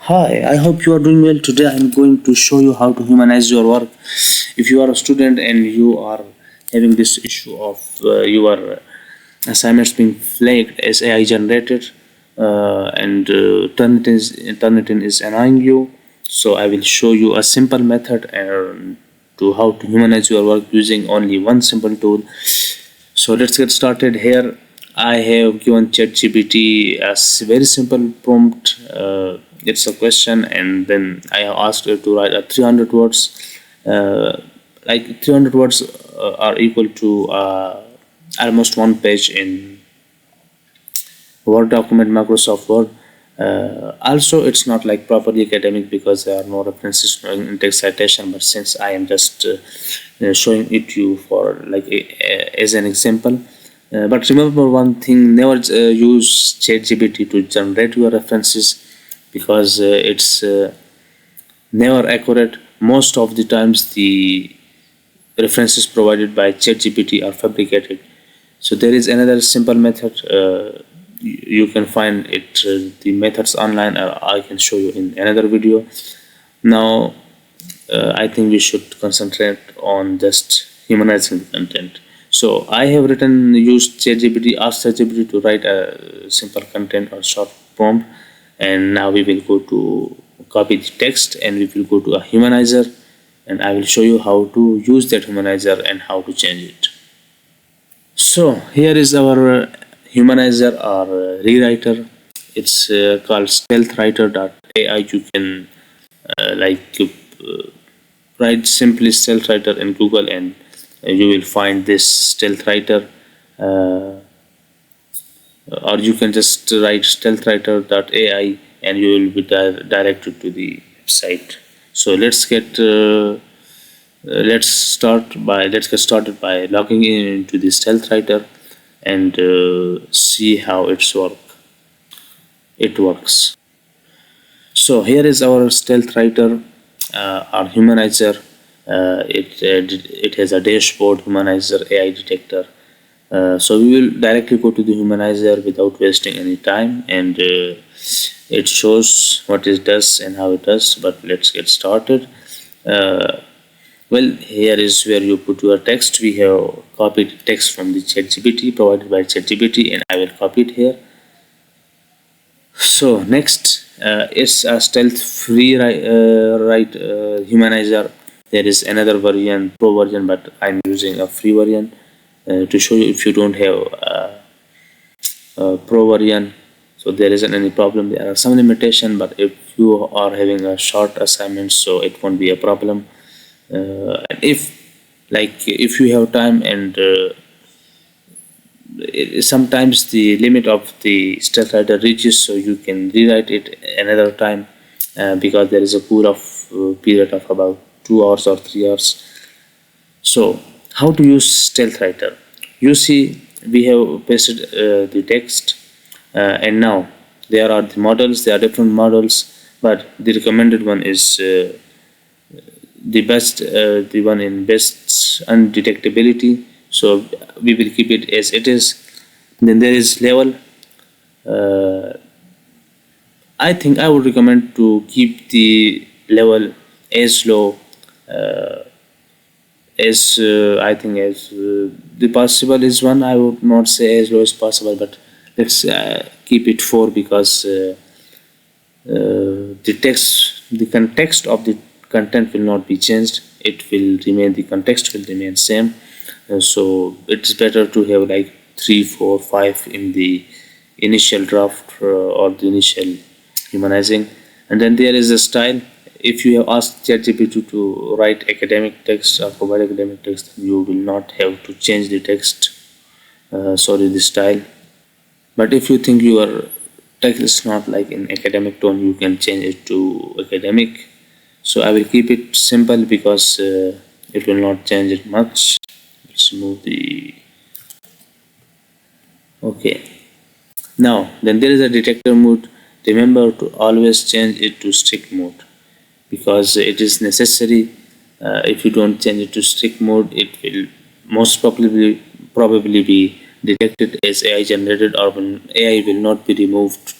Hi, I hope you are doing well. Today I am going to show you how to humanize your work. If you are a student and you are having this issue of your assignments being flagged as AI generated and Turnitin is annoying you, so I will show you a simple method and to how to humanize your work using only one simple tool. So let's get started. Here I have given ChatGPT a very simple prompt. It's a question, and then I have asked it to write a 300 words. Like 300 words are equal to almost one page in Word document, Microsoft Word. Also, it's not like properly academic because there are no references in text citation. But since I am just showing it to you for like as an example, but remember one thing: never use ChatGPT to generate your references because it's never accurate. Most of the times, the references provided by ChatGPT are fabricated. So there is another simple method. You can find it the methods online. I can show you in another video. Now, I think we should concentrate on just humanizing the content. So I have used ChatGPT, asked ChatGPT to write a simple content or short prompt, and now we will go to copy the text and we will go to a humanizer, and I will show you how to use that humanizer and how to change it. So here is our humanizer or rewriter. It's called stealthwriter.ai. You can write simply stealthwriter in Google, and you will find this stealthwriter. Or you can just write stealthwriter.ai and you will be directed to the website. So let's get started by logging in into the stealthwriter and see how it works. So here is our stealthwriter, our humanizer. It has a dashboard, humanizer, AI detector. So we will directly go to the humanizer without wasting any time, and it shows what it does and how it does. But let's get started. Well, here is where you put your text. We have copied text from the ChatGPT provided by ChatGPT, and I will copy it here. So next, it's a stealth free humanizer. There is another version, pro version, but I'm using a free version to show you if you don't have pro version. So there isn't any problem. There are some limitation, but if you are having a short assignment, so it won't be a problem. And if you have time and sometimes the limit of the stealth writer reaches, so you can rewrite it another time because there is a pool of period of about 2 hours or 3 hours. So how to use stealth writer? You see, we have pasted the text, and now there are the models. There are different models, but the recommended one is the best, the one in best undetectability. So we will keep it as it is. Then there is level. I think I would recommend to keep the level as low as I think as the possible is one. I would not say as low as possible, but let's keep it 4 because the context of the content will not be changed. It will remain, the context will remain same. So it's better to have like 3, 4, 5 in the initial draft or the initial humanizing. And then there is a style. If you have asked ChatGPT to write academic text or provide academic text, you will not have to change the text, the style. But if you think your text is not like in academic tone, you can change it to academic. So I will keep it simple because it will not change it much. Let's move the okay. Now then there is a detector mode. Remember to always change it to strict mode because it is necessary. If you don't change it to strict mode, it will most probably be detected as AI generated, or AI will not be removed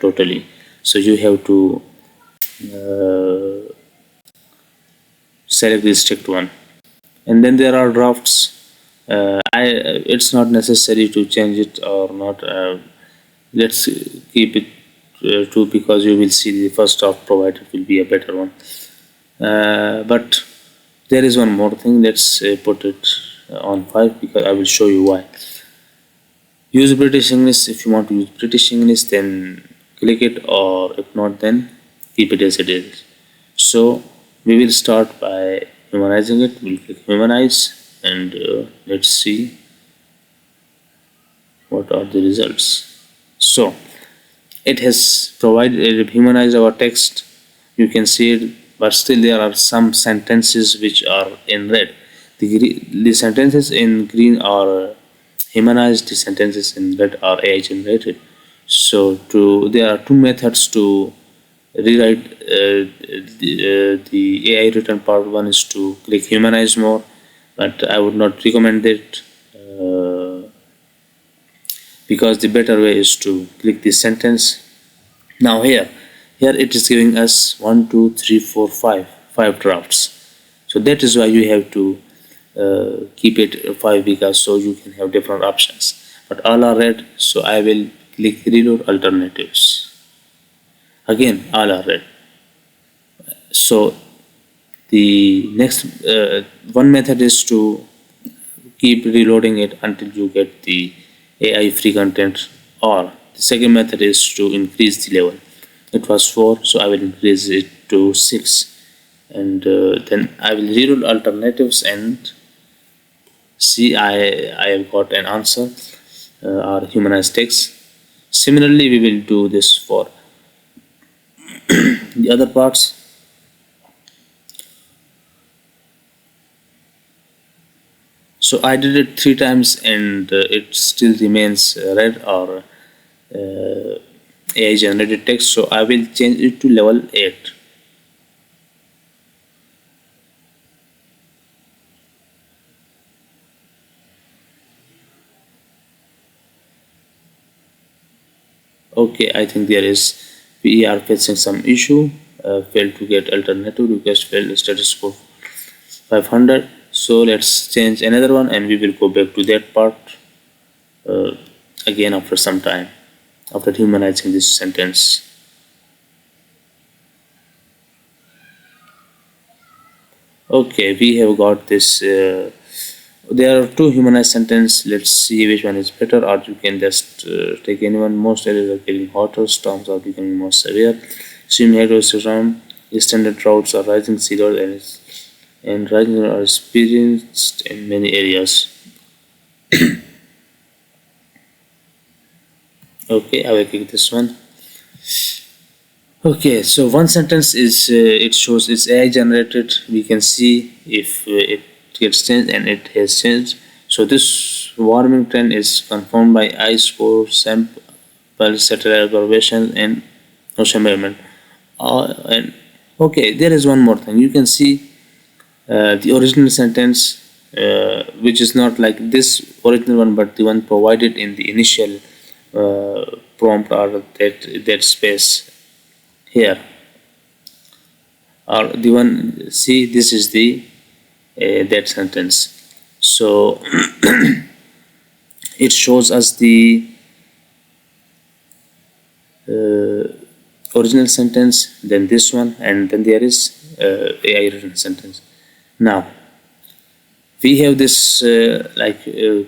totally. So you have to uh, select the strict one. And then there are drafts. It's not necessary to change it or not. Let's keep it to, because you will see the first draft provided will be a better one. But there is one more thing. Let's put it on 5 because I will show you why. Use British English. If you want to use British English, then click it, or if not, then keep it as it is. So we will start by humanizing it. We'll click Humanize, and let's see what are the results. So it has provided humanized our text. You can see it, but still there are some sentences which are in red. The sentences in green are humanized, the sentences in red are AI generated. So there are two methods to rewrite the AI written part. One is to click humanize more, but I would not recommend it because the better way is to click the sentence. Now here it is giving us 1, 2, 3, 4, 5 drafts. So that is why you have to keep it 5 because so you can have different options. But all are red, so I will click reload alternatives. Again, all are red. So the next one method is to keep reloading it until you get the AI free content, or the second method is to increase the level. It was 4, so I will increase it to 6, and then I will reload alternatives and see I have got an answer or humanized text. Similarly, we will do this for the other parts. So I did it 3 times and it still remains red or AI generated text, so I will change it to level 8. Okay, I think we are facing some issue. Failed to get alternative request, failed status code 500. So let's change another one and we will go back to that part again after some time, after humanizing this sentence. Okay, we have got this. There are 2 humanized sentences. Let's see which one is better, or you can just take anyone. Most areas are getting hotter, storms are becoming more severe. Extreme heat waves around, extended droughts are rising, sea levels and rising are experienced in many areas. Okay, I will click this one. Okay, so one sentence is it shows it's AI generated. We can see if it gets changed, and it has changed. So this warming trend is confirmed by ice core sample satellite observation and ocean environment. And okay, there is one more thing. You can see the original sentence, which is not like this original one, but the one provided in the initial prompt, or that space here, or the one, see, this is the that sentence. So it shows us the original sentence, then this one, and then there is AI written sentence. Now we have this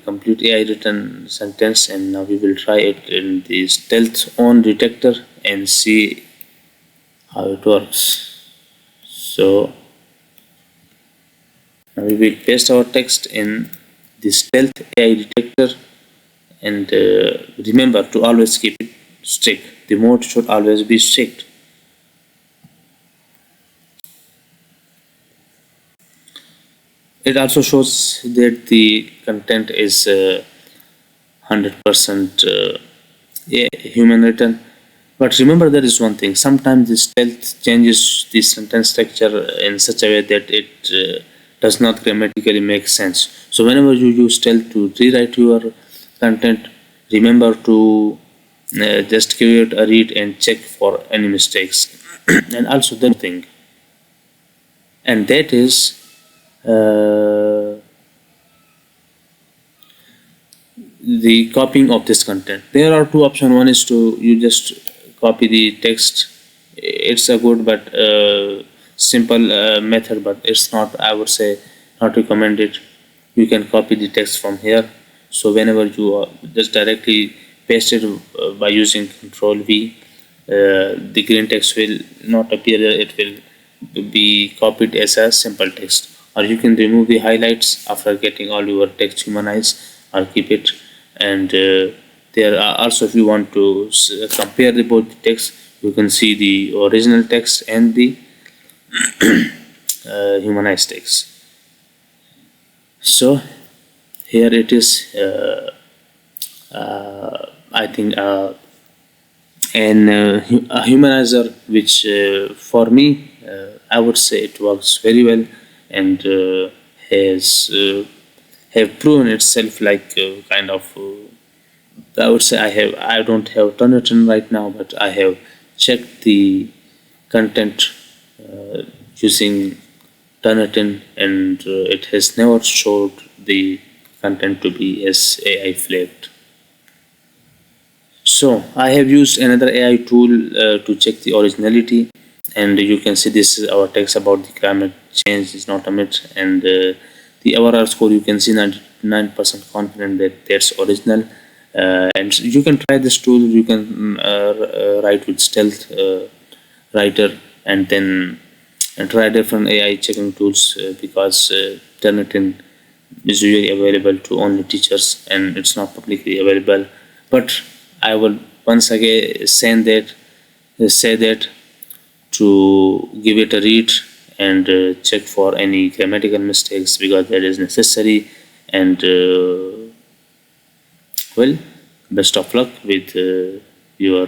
complete AI written sentence, and now we will try it in the stealth on detector and see how it works. So now we will paste our text in the stealth AI detector, and remember to always keep it strict. The mode should always be strict. It also shows that the content is 100% human written. But remember, there is one thing. Sometimes the stealth changes the sentence structure in such a way that it does not grammatically make sense. So whenever you use stealth to rewrite your content, remember to just give it a read and check for any mistakes. and also the thing, and that is uh, the copying of this content. There are two options. One is to you just copy the text. It's a good but simple method, but it's not, I would say, not recommended. You can copy the text from here, so whenever you just directly paste it by using Control V, the green text will not appear there. It will be copied as a simple text. Or you can remove the highlights after getting all your text humanized, or keep it. And there are also, if you want to compare the both text, you can see the original text and the humanized text. So here it is. I think a humanizer, which for me, I would say it works very well, and has have proven itself like kind of. I would say I don't have Turnitin right now, but I have checked the content using Turnitin, and it has never showed the content to be as AI flagged. So I have used another AI tool to check the originality, and you can see this is our text about the climate change is not a myth, and the overall score, you can see 99% confident that that's original. And you can try this tool. You can write with stealth writer, and then try different AI checking tools, because Turnitin is usually available to only teachers and it's not publicly available. But I will once again say that to give it a read, and check for any grammatical mistakes, because that is necessary. And well, best of luck with your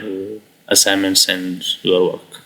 assignments and your work.